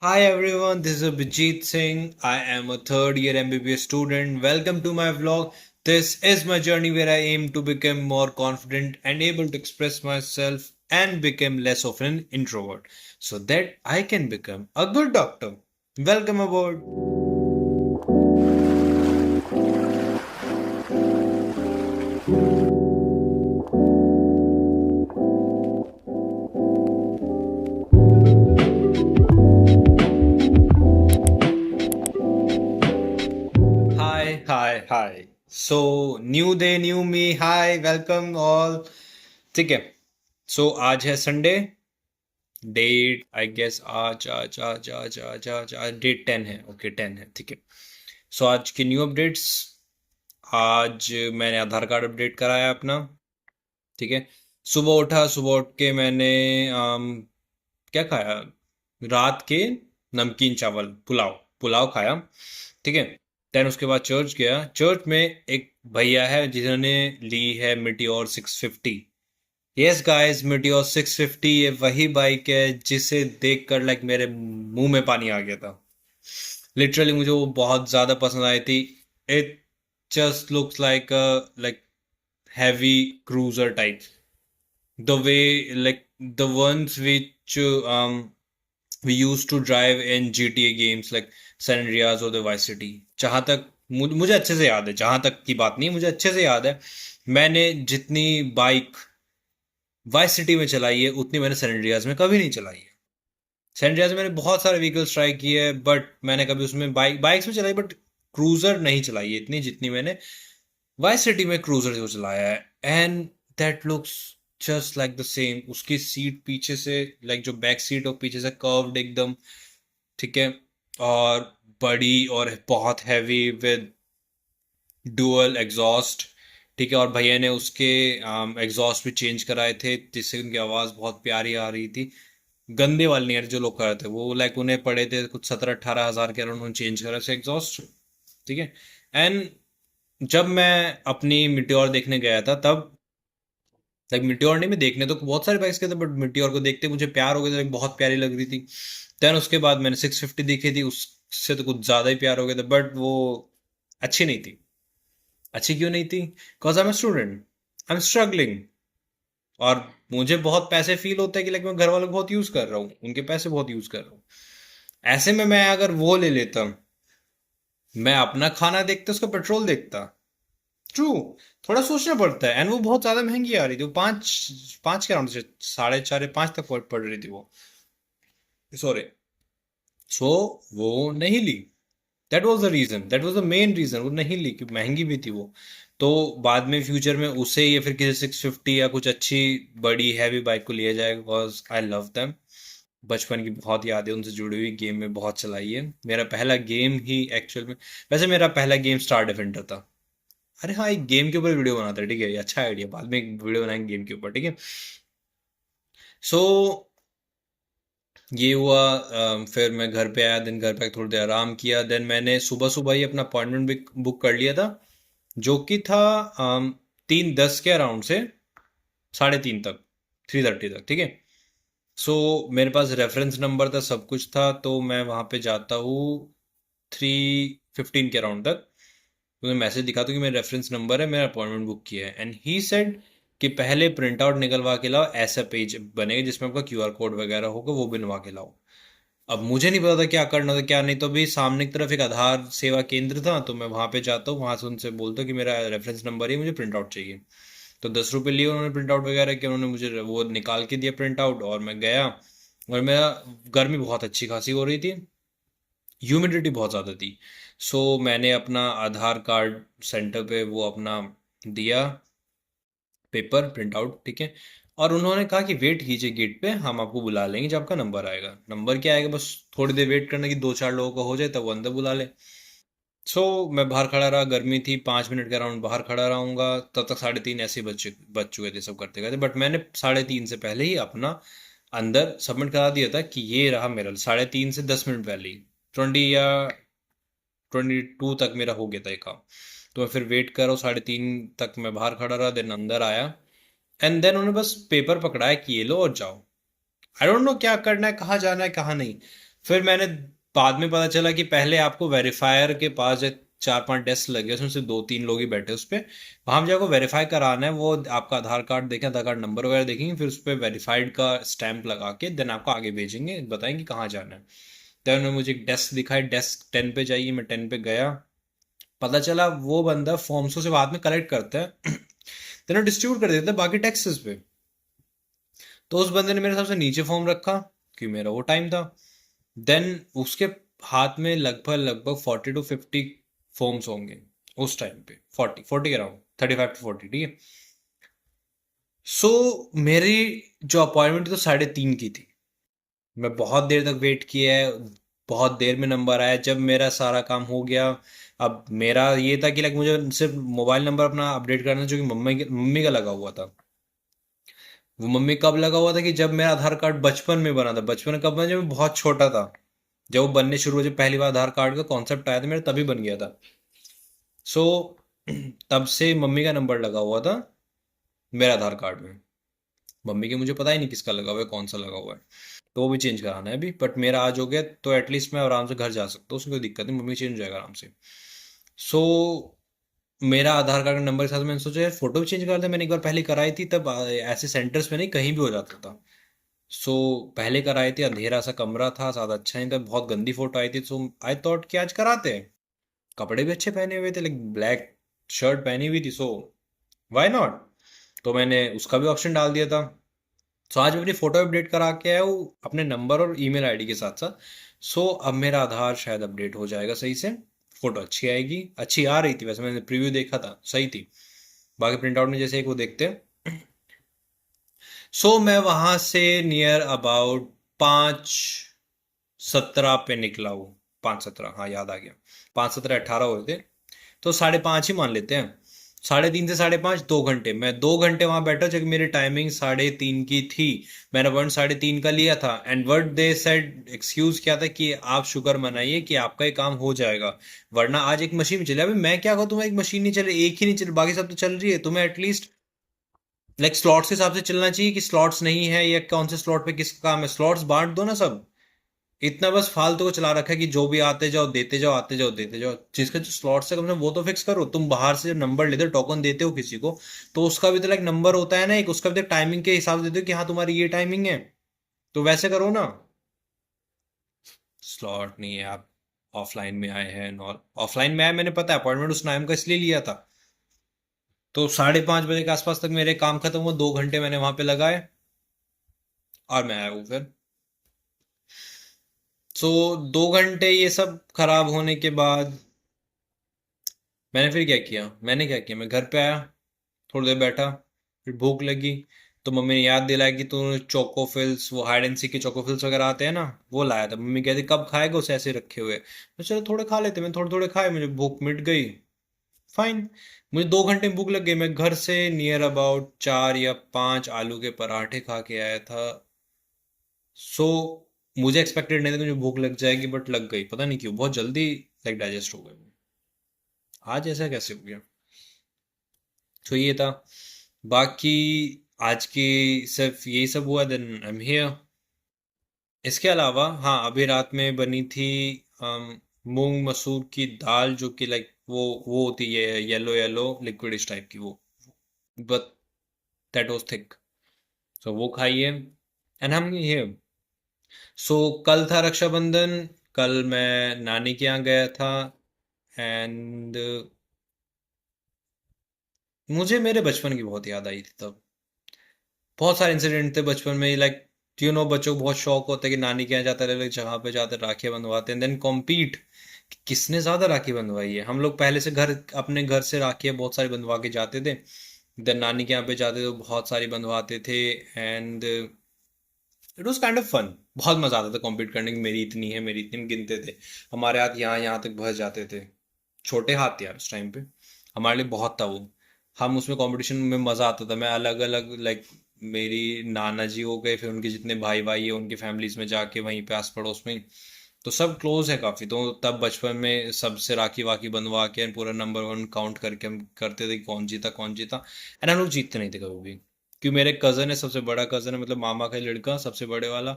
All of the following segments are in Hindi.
Hi everyone, this is Abhijit Singh. I am a third year MBBS student. Welcome to my vlog. This is my journey where I aim to become more confident and able to express myself and become less of an introvert so that I can become a good doctor. Welcome aboard. Hi. So, new day, new me. Hi, welcome all. ठीक है. So, आज है संडे. डेट आई गेस आज डेट 10 है. ओके 10 है. ठीक है. सो आज की न्यू अपडेट्स. आज मैंने आधार कार्ड अपडेट कराया अपना. ठीक है. सुबह उठ के मैंने क्या खाया. रात के नमकीन चावल पुलाव पुलाव खाया. ठीक है. देन उसके बाद चर्च गया. चर्च में एक भैया है जिन्होंने ली है मिटियोर 650. यस गाइस, मिटियोर 650 ये वही बाइक है जिसे देखकर लाइक मेरे मुंह में पानी आ गया था. लिटरली मुझे वो बहुत ज्यादा पसंद आई थी. It just looks like heavy cruiser type. The way like the ones which we used to drive in GTA games like San Andreas or the Vice City. जहाँ तक मुझे अच्छे से याद है. जहाँ तक की बात नहीं, मुझे अच्छे से याद है. मैंने जितनी बाइक वाइस सिटी में चलाई है उतनी मैंने सैन एंड्रियास में कभी नहीं चलाई है. सैन एंड्रियास में मैंने बहुत सारे व्हीकल्स ट्राई किए हैं बट मैंने कभी उसमें बाइक्स में चलाई बट क्रूजर नहीं चलाई है इतनी जितनी मैंने वाइस सिटी में क्रूजर जो चलाया है. And that looks just like the same. उसकी सीट पीछे से लाइक जो बैक सीट और पीछे से कर्व्ड एकदम. ठीक है. और बड़ी और बहुत हैवी विद डुअल एग्जॉस्ट. ठीक है. और भैया ने उसके एग्जॉस्ट भी चेंज कराए थे जिससे उनकी आवाज़ बहुत प्यारी आ रही थी. गंदे वाले नहीं आ रहे जो लोग कर रहे थे वो लाइक उन्हें पड़े थे कुछ 17-18 हज़ार के अराउंड. उन्होंने चेंज करा से एग्जॉस्ट. ठीक है. एंड जब मैं अपनी मिट्योर देखने गया था तब लाइक मिट्योर नहीं, मैं देखने तो बहुत सारे बाइक्स के थे बट मिट्योर को देखते मुझे प्यार हो गया था. like, बहुत प्यारी लग रही थी. देन उसके बाद मैंने 650 देखी थी. उससे तो कुछ ज़्यादा ही प्यार हो गया था बट वो अच्छी नहीं थी. अच्छी क्यों नहीं थी? Because I am student. I am struggling. और मुझे बहुत पैसे फील होता है कि लाइक मैं घर वालों को बहुत यूज कर रहा हूँ, उनके पैसे बहुत यूज कर रहा हूँ. ऐसे में मैं अगर वो ले लेता, मैं अपना खाना देखता उसका पेट्रोल देखता. ट्रू. थोड़ा सोचना पड़ता है. एंड वो बहुत ज्यादा महंगी आ रही थी. वो पाँच पाँच के अराउंड से 4.5 5 तक पड़ रही थी वो. सॉरी. सो वो नहीं ली. That was the reason. That was the main reason. वो नहीं ली क्योंकि महंगी भी थी वो. तो बाद में फ्यूचर में उसे या फिर किसी 650 या कुछ अच्छी बड़ी हैवी बाइक को लिया जाएगा बिकॉज आई लव देम. बचपन की बहुत यादें उनसे जुड़ी हुई. गेम में बहुत चलाई है. मेरा पहला गेम ही एक्चुअल में, वैसे मेरा पहला गेम स्टार डिफेंडर था. अरे हाँ, एक गेम के ऊपर वीडियो बनाता है. ठीक है, ये अच्छा आइडिया. बाद में एक वीडियो बनाएंगे गेम के ऊपर. ठीक है. सो ये हुआ. फिर मैं घर पे आया. दिन घर पे थोड़ी देर आराम किया. देन मैंने सुबह सुबह ही अपना अपॉइंटमेंट बुक कर लिया था जो कि था 3:10 के अराउंड से 3:30 तक, 3:30 तक. ठीक है. सो मेरे पास रेफरेंस नंबर था, सब कुछ था. तो मैं वहाँ पे जाता हूँ 3:15 के अराउंड तक. मुझे मैसेज दिखा था कि मेरा रेफरेंस नंबर है, मेरा अपॉइंटमेंट बुक किया है. एंड ही सेड कि पहले प्रिंट आउट निकलवा के लाओ. ऐसा पेज बनेगा जिसमें आपका क्यूआर कोड वगैरह होगा, वो बनवा के लाओ. अब मुझे नहीं पता था क्या करना था क्या नहीं. तो अभी सामने की तरफ एक आधार सेवा केंद्र था तो मैं वहाँ पे जाता हूँ. वहाँ से उनसे बोलता हूँ कि मेरा रेफरेंस नंबर है, मुझे प्रिंट आउट चाहिए. तो 10 रुपये लिए उन्होंने प्रिंट आउट वगैरह किया. उन्होंने मुझे वो निकाल के दिया प्रिंट आउट और मैं गया. और मेरा गर्मी बहुत अच्छी खासी हो रही थी. ह्यूमिडिटी बहुत ज़्यादा थी. सो मैंने अपना आधार कार्ड सेंटर पे वो अपना दिया पेपर प्रिंट आउट. ठीक है. और उन्होंने कहा कि वेट कीजिए गेट पे, हम आपको बुला लेंगे जब आपका नंबर आएगा. नंबर क्या आएगा, बस थोड़ी देर वेट करना कि 2-4 लोगों का हो जाए तब वो अंदर बुला ले. सो मैं बाहर खड़ा रहा. गर्मी थी. 5 मिनट के अराउंड बाहर खड़ा रहूंगा. तब तक 3:30 ऐसे ही बच चुके थे सब करते करते. बट मैंने 3:30 से पहले ही अपना अंदर सबमिट करा दिया था कि ये रहा मेरा. 3:30 से 10 मिनट पहले ही 22 तक मेरा हो गया था ये काम. तो मैं फिर वेट कर रहा हूँ. 3:30 तक मैं बाहर खड़ा रहा. देन अंदर आया. एंड देन उन्होंने बस पेपर पकड़ाया कि ये लो और जाओ. आई डोंट नो क्या करना है, कहाँ जाना है कहाँ नहीं. फिर मैंने बाद में पता चला कि पहले आपको वेरीफायर के पास जो 4-5 डेस्क लगे उसमें से 2-3 लोग ही बैठे उस पर, वहां जाकर वेरीफाई कराना है। वो आपका आधार कार्ड देखें, आधार कार्ड नंबर वगैरह देखेंगे, फिर उस पर वेरीफाइड का स्टैंप लगा के देन आपको आगे भेजेंगे, बताएंगे कहाँ जाना है। तो उन्होंने मुझे एक डेस्क दिखाई, डेस्क 10 पे जाइए, मैं 10 पे गया। पता चला वो बंदा फॉर्म्स को से बाद में कलेक्ट करता है देन डिस्ट्रीब्यूट कर देता है बाकी टैक्सेस पे। तो उस बंदे ने मेरे हिसाब से नीचे फॉर्म रखा, क्योंकि मेरा वो टाइम था। देन उसके हाथ में लगभग लगभग 40 to 50 फॉर्म्स होंगे उस टाइम पे, 40 के अराउंड, 35 to 40, ठीक है। सो मेरी जो अपॉइंटमेंट तो 3:30 की थी। मैं बहुत देर तक वेट किया है, बहुत देर में नंबर आया जब मेरा सारा काम हो गया। अब मेरा ये था कि लाइक मुझे सिर्फ मोबाइल नंबर अपना अपडेट करना, जो कि मम्मी का लगा हुआ था। वो मम्मी कब लगा हुआ था कि जब मेरा आधार कार्ड बचपन में बना था। बचपन में कब बना, जब मैं बहुत छोटा था, जब वो बनने शुरू हुए, जब पहली बार आधार कार्ड का कॉन्सेप्ट आया था मेरा तभी बन गया था। सो तब से मम्मी का नंबर लगा हुआ था मेरा आधार कार्ड में। मम्मी के मुझे पता ही नहीं किसका लगा हुआ है, कौन सा लगा हुआ है। तो वो भी चेंज कराना है अभी, बट मेरा आज हो गया तो एटलीस्ट मैं आराम से घर जा सकता हूँ, उसमें कोई दिक्कत नहीं, मम्मी चेंज हो जाएगा आराम से। सो मेरा आधार कार्ड का नंबर के साथ मैंने सोचा यार फोटो भी चेंज कर दे। मैंने एक बार पहले कराई थी, तब ऐसे सेंटर्स में नहीं, कहीं भी हो जाता था। सो पहले कराई थी, अंधेरा सा कमरा था, ज़्यादा अच्छा नहीं था, बहुत गंदी फोटो आई थी। सो आई थॉट कि आज कराते हैं। कपड़े भी अच्छे पहने हुए थे, लाइक ब्लैक शर्ट पहनी हुई थी, सो वाई नॉट। तो मैंने उसका भी ऑप्शन डाल दिया था। सो आज मैं अपनी फोटो अपडेट करा के आया हूँ अपने नंबर और ईमेल आईडी के साथ साथ। सो अब मेरा आधार शायद अपडेट हो जाएगा सही से, फोटो अच्छी आएगी, अच्छी आ रही थी वैसे, मैंने प्रीव्यू देखा था सही थी। बाकी प्रिंट आउट में जैसे एक वो देखते हैं। सो मैं वहां से नियर अबाउट 5:17 पे निकला हूँ। 5:17, हाँ याद आ गया, 5:17 18 हुए थे। तो 5:30 ही मान लेते हैं। 3:30 से 5:30, 2 घंटे, मैं 2 घंटे वहां बैठा जबकि मेरी टाइमिंग 3:30 की थी। मैंने अपॉइंट 3:30 का लिया था, and word they said excuse क्या था कि आप शुक्र मनाइए कि आपका ये काम हो जाएगा, वरना आज एक मशीन चले। अभी मैं क्या कहूँ, तुम्हें एक मशीन नहीं चले, एक ही नहीं चले, बाकी सब तो चल रही है, तुम्हें एटलीस्ट लाइक स्लॉट्स के हिसाब से चलना चाहिए कि स्लॉट्स नहीं है या कौन से स्लॉट पे किसका काम है, स्लॉट्स बांट दो ना सब। इतना बस फालतू को चला रखा है कि जो भी आते जाओ देते जाओ, आते जाओ देते जाओ। जिसका जो स्लॉट से कम से कम वो तो फिक्स करो। तुम बाहर से जब नंबर लेते हो, टोकन देते हो किसी को, तो उसका भी तो लाइक नंबर होता है ना एक, उसका भी तो टाइमिंग के हिसाब से देते हो कि हाँ तुम्हारी ये टाइमिंग है, तो वैसे करो ना। स्लॉट नहीं है, आप ऑफलाइन में आए हैं, और ऑफलाइन में आए, मैंने पता है अपॉइंटमेंट उस टाइम का इसलिए लिया था। तो 5:30 बजे के आसपास तक मेरे काम खत्म हुआ, 2 घंटे मैंने वहां पे लगाए और मैं आया हूँ फिर। सो 2 घंटे ये सब खराब होने के बाद मैंने फिर क्या किया, मैं घर पे आया, थोड़ी देर बैठा, फिर भूख लगी। तो मम्मी ने याद दिलाया कि तू चोकोफिल्स, वो हाइड एंड सीक के चोकोफिल्स वगैरह आते हैं ना, वो लाया था। मम्मी कहती कब खाएगा, उसे ऐसे रखे हुए। मैं चलो थोड़े खा लेते, मैं थोड़े थोड़े खाए, मुझे भूख मिट गई। फाइन। मुझे 2 घंटे में भूख लग गई, मैं घर से नियर अबाउट 4 या 5 आलू के पराठे खा के आया था। सो मुझे एक्सपेक्टेड नहीं था कि मुझे भूख लग जाएगी, बट लग गई, पता नहीं क्यों, बहुत जल्दी लाइक डाइजेस्ट हो गई। आज ऐसा कैसे हो गया। तो ये था। बाकी आज की सिर्फ यही सब हुआ, देन आई एम हियर। इसके अलावा हाँ, अभी रात में बनी थी मूंग मसूर की दाल, जो कि लाइक वो होती है येलो येलो लिक्विडिश टाइप की वो, बट दैट वाज थिक। सो वो खाइए एंड हम ये। सो कल था रक्षाबंधन, कल मैं नानी के यहाँ गया था। एंड मुझे मेरे बचपन की बहुत याद आई थी तब। बहुत सारे इंसिडेंट थे बचपन में, लाइक बच्चों को बहुत शौक होता है कि नानी के यहाँ जाते हैं, अलग जगह पे जाते हैं, राखियां बंधवाते हैं, देन कॉम्पीट किसने ज्यादा राखी बंधवाई है। हम लोग पहले से अपने घर से राखियां बहुत सारी बंधवा के जाते थे, देन नानी के यहाँ पे जाते थे तो बहुत सारी बंधवाते थे। And it was kind of fun, बहुत मजा आता था कॉम्पीट करने की, मेरी इतनी है, मेरी इतनी, हम गिनते थे। हमारे हाथ यहाँ यहाँ तक भर जाते थे, छोटे हाथ थे यार उस टाइम पे, हमारे लिए बहुत था वो। हम उसमें कंपटीशन में मजा आता था, मैं अलग अलग लाइक मेरी नाना जी हो गए, फिर उनके जितने भाई भाई है उनकी फैमिलीज में जाके वहीं पे आस पड़ोस में, तो सब क्लोज है काफी। तो तब बचपन में सबसे राखी वाखी बंधवा के पूरा नंबर वन काउंट करके हम करते थे कि कौन जीता कौन जीता। एंड हम लोग जीतते नहीं थे कभी भी, क्योंकि मेरे कजन है, सबसे बड़ा कजन है, मतलब मामा का लड़का सबसे बड़े वाला,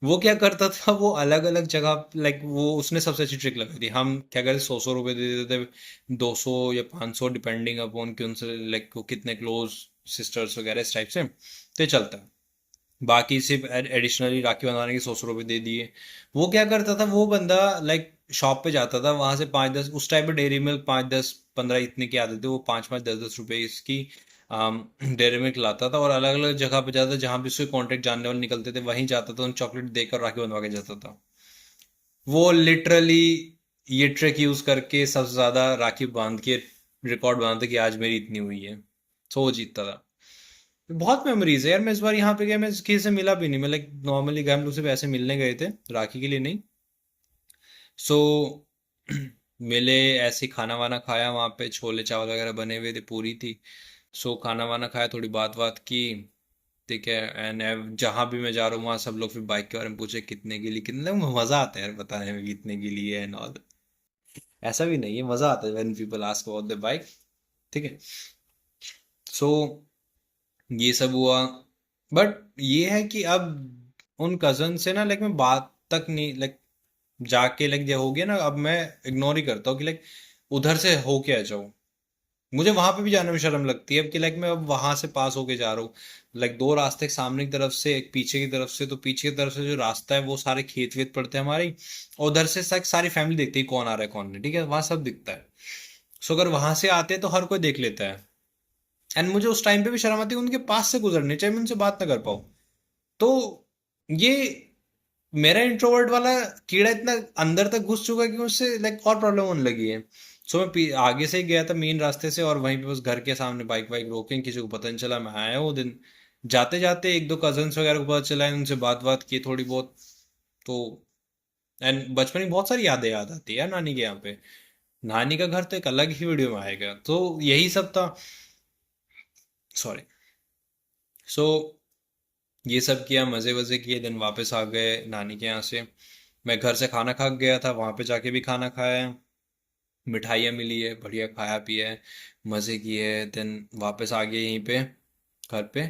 वो क्या करता था, वो अलग अलग जगह, लाइक वो उसने सबसे अच्छी ट्रिक लगाई थी। हम क्या करते, 100 100 रुपए दे देते थे, 200 या 500 डिपेंडिंग अपॉन कि उनसे लाइक वो कितने क्लोज सिस्टर्स वगैरह इस टाइप से, तो ये चलता है। बाकी सिर्फ एडिशनली राखी बनवाने के 100 100 रुपए दे दिए। वो क्या करता था वो बंदा, लाइक शॉप पे जाता था, वहां से 5 10, उस टाइम पे डेयरी मिल्क 5 10 15 इतने की आते थे, वो 5 5 10 10 रुपए इसकी डेयरी मिल्क लाता था, और अलग अलग जगह पे जाता था जहां भी उसके कॉन्टेक्ट जानने वाले निकलते थे, वहीं जाता था, उन चॉकलेट देकर राखी बनवा के जाता था। वो लिटरली ये ट्रिक यूज करके सबसे ज्यादा राखी बांध के रिकॉर्ड बनाता कि आज मेरी इतनी हुई है, सो वो जीतता था। बहुत मेमोरीज है यार। मैं इस बार यहाँ पे गया, मैं किसी से मिला भी नहीं, मैं लाइक नॉर्मली गए, हम लोग सिर्फ ऐसे मिलने गए थे, राखी के लिए नहीं। सो मिले, ऐसे ही खाना वाना खाया, वहाँ पे छोले चावल वगैरह बने हुए थे, पूरी थी। सो खाना वाना खाया, थोड़ी बात बात की, ठीक है। एंड जहाँ भी मैं जा रहा हूँ वहाँ सब लोग फिर बाइक के बारे में पूछे, कितने की ली, कितने, मजा आता है यार बताने में कितने की ली है एंड ऑल। ऐसा भी नहीं है, मजा आता है when people ask about the bike, ठीक है। सो ये सब हुआ। बट ये है कि अब उन कजन से ना, लाइक मैं बात तक नहीं, लाइक जाके लाइक जो हो गया ना, अब मैं इग्नोर ही करता हूँ कि लाइक उधर से होके आ जाऊँ। मुझे वहां पे भी जाने में शर्म लगती है अब, कि लाइक मैं अब वहां से पास होके जा रहा हूँ। लाइक दो रास्ते, एक सामने की तरफ से एक पीछे की तरफ से, तो पीछे की तरफ से जो रास्ता है वो सारे खेत वेत पड़ते हैं हमारे, और उधर से सारी फैमिली देखती है कौन आ रहा है कौन नहीं, ठीक है, वहां सब दिखता है। सो अगर वहां से आते हैं तो हर कोई देख लेता है, एंड मुझे उस टाइम पे भी शर्म आती है उनके पास से गुजरने, चाहे मैं उनसे बात ना कर पाऊँ। तो ये मेरा इंट्रोवर्ट वाला कीड़ा इतना अंदर तक घुस चुका है कि मुझसे लाइक और प्रॉब्लम होने लगी है। सो मैं आगे से ही गया था मेन रास्ते से, और वहीं पे बस घर के सामने बाइक वाइक रोके, किसी को पता नहीं चला मैं आया वो दिन। जाते जाते एक दो कजन्स वगैरह को पता चला, उनसे बात बात की थोड़ी बहुत। तो एंड बचपन की बहुत सारी यादें याद आती है यार नानी के यहाँ पे। नानी का घर तो एक अलग ही वीडियो में आएगा, तो यही सब था। सॉरी। सो ये सब किया, मज़े वज़े किए, दिन वापस आ गए नानी के यहाँ से। मैं घर से खाना खा के गया था, वहाँ पे जाके भी खाना खाया, मिठाइयाँ मिली है, बढ़िया खाया पिया है, मज़े किए, देन वापस आ गए यहीं पे घर पे।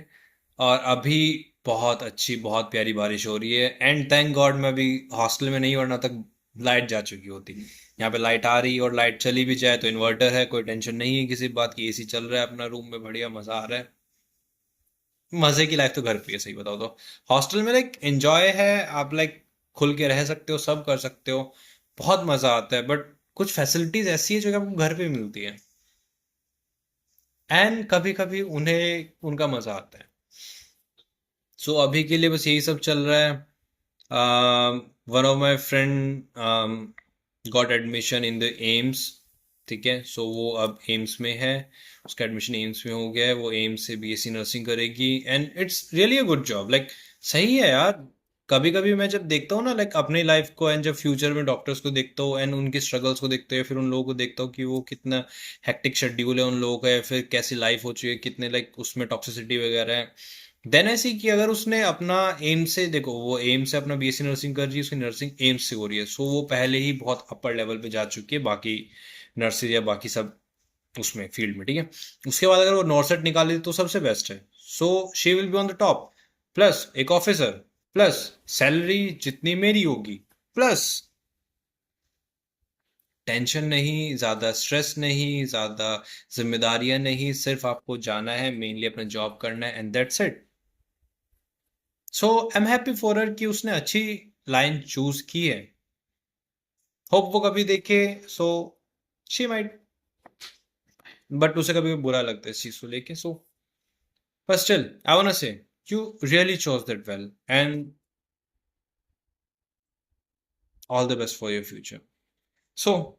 और अभी बहुत अच्छी बहुत प्यारी बारिश हो रही है, एंड थैंक गॉड मैं अभी हॉस्टल में नहीं, वरना तक लाइट जा चुकी होती। यहाँ पे लाइट आ रही, और लाइट चली भी जाए तो इन्वर्टर है, कोई टेंशन नहीं है किसी बात की, एसी चल रहा है अपना रूम में, बढ़िया मज़ा आ रहा है। मजे की लाइफ तो घर पे है, सही बताओ तो। हॉस्टल में लाइक एंजॉय है, आप लाइक खुल के रह सकते हो, सब कर सकते हो, बहुत मजा आता है। बट कुछ फैसिलिटीज ऐसी है जो कि आपको घर पे मिलती है, एंड कभी कभी उन्हें उनका मजा आता है। सो अभी के लिए बस यही सब चल रहा है। One of my friend got admission in the AIIMS, ठीक है। सो वो अब एम्स में है, उसका एडमिशन एम्स में हो गया है, वो एम्स से बीएससी नर्सिंग करेगी, and it's really a good job, like सही है यार। कभी कभी मैं जब देखता हूँ ना लाइक अपनी लाइफ को, एंड जब फ्यूचर में डॉक्टर्स को देखता हूँ एंड उनकी स्ट्रगल्स को देखते हैं, फिर उन लोगों को देखता हूँ कि वो कितना हेक्टिक शेड्यूल है उन लोगों का, या फिर कैसी लाइफ हो चुकी है, कितने लाइक उसमें टॉक्सिसिटी वगैरह है। देन ऐसी कि अगर उसने अपना एम से, देखो वो एम से अपना बीएससी नर्सिंग कर रही है, उसकी नर्सिंग एम्स से हो रही है, सो वो पहले ही बहुत अपर लेवल पे जा चुकी है बाकी नर्सिंग या बाकी सब उसमें फील्ड में, ठीक है। उसके बाद अगर वो नॉर्सेट निकाल लेती तो सबसे बेस्ट है। So she will be on the top, plus एक ऑफिसर, प्लस सैलरी जितनी मेरी होगी, प्लस टेंशन नहीं, ज्यादा स्ट्रेस नहीं, ज्यादा जिम्मेदारियां नहीं, सिर्फ आपको जाना है, मेनली अपना जॉब करना है, and that's it. So I am happy for her कि उसने अच्छी लाइन चूज की है। होप वो कभी देखे, सो शी माइट, बट उसे कभी बुरा लगता है इस चीज को लेके, so but still I want say you really chose that well, and all the best for your future. So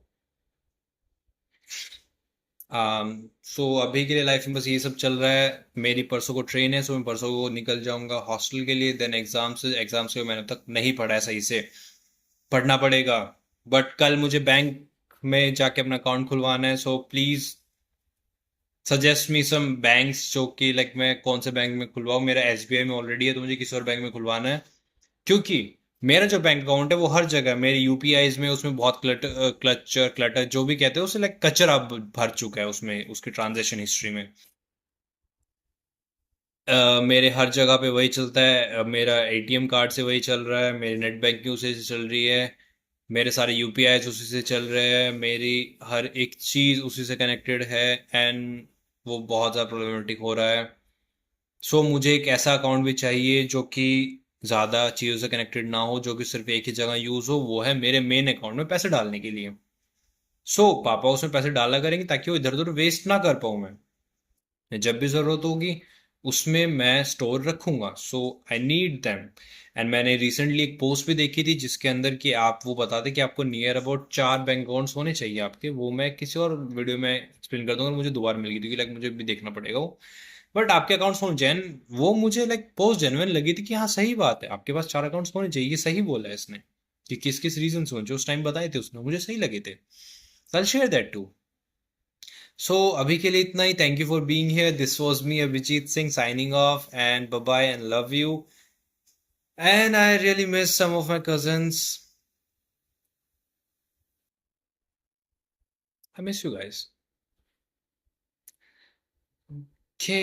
so अभी के लिए लाइफ में बस ये सब चल रहा है। मेरी परसों को ट्रेन है, सो मैं परसों को निकल जाऊंगा हॉस्टल के लिए, देन एग्जाम से मैंने अब तक नहीं पढ़ा है सही से, पढ़ना पड़ेगा। बट कल मुझे बैंक में जाके अपना अकाउंट खुलवाना है, so please suggest me some banks जो कि लाइक मैं कौन से बैंक में खुलवाऊँ। मेरा एसबीआई में ऑलरेडी है, तो मुझे किसी और बैंक में खुलवाना है, क्योंकि मेरा जो बैंक अकाउंट है वो हर जगह मेरे यूपीआईज में, उसमें बहुत क्लचर क्लटर जो भी कहते हैं उसे, लाइक कचरा भर चुका है उसमें, उसकी ट्रांजेक्शन हिस्ट्री में। मेरे हर जगह पे वही चलता है। मेरा एटीएम कार्ड से वही चल रहा है, मेरी नेट बैंकिंग उसी से चल रही है, मेरे सारे यूपीआई उसी से चल रहे हैं, मेरी हर एक चीज़ उसी से कनेक्टेड है। एंड वो बहुत ज़्यादा प्रॉब्लमेटिक हो रहा है। सो मुझे एक ऐसा अकाउंट भी चाहिए जो कि ज़्यादा चीज़ों से कनेक्टेड ना हो, जो कि सिर्फ एक ही जगह यूज़ हो, वो है मेरे मेन अकाउंट में पैसे डालने के लिए। सो पापा उसमें पैसे डाला करेंगे ताकि वो इधर उधर वेस्ट ना कर पाऊँ मैं। जब भी ज़रूरत होगी उसमें मैं स्टोर रखूंगा। सो आई नीड दैम। एंड मैंने रिसेंटली एक पोस्ट भी देखी थी जिसके अंदर कि आप वो बताते कि आपको नियर अबाउट 4 बैंक अकाउंट्स होने चाहिए आपके। वो मैं किसी और वीडियो में एक्सप्लेन कर दूंगा, मुझे दोबारा मिल गई थी, लाइक मुझे भी देखना पड़ेगा वो। बट आपके अकाउंट्स होने जैन, वो मुझे लाइक पोस्ट जेन्युइन लगी थी कि हाँ सही बात है, आपके पास 4 अकाउंट्स होने चाहिए, ये सही बोला है इसने। कि किस किस रीजन से जो उस टाइम बताए थे उसने मुझे सही लगे थे। I share that too. So अभी के लिए इतना ही। Thank you for being here. This was me Abhijit Singh signing off and bye bye and love you. And I really miss some of my cousins. I miss you guys. Okay.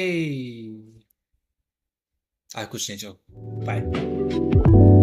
कुछ नहीं, चलो बाय।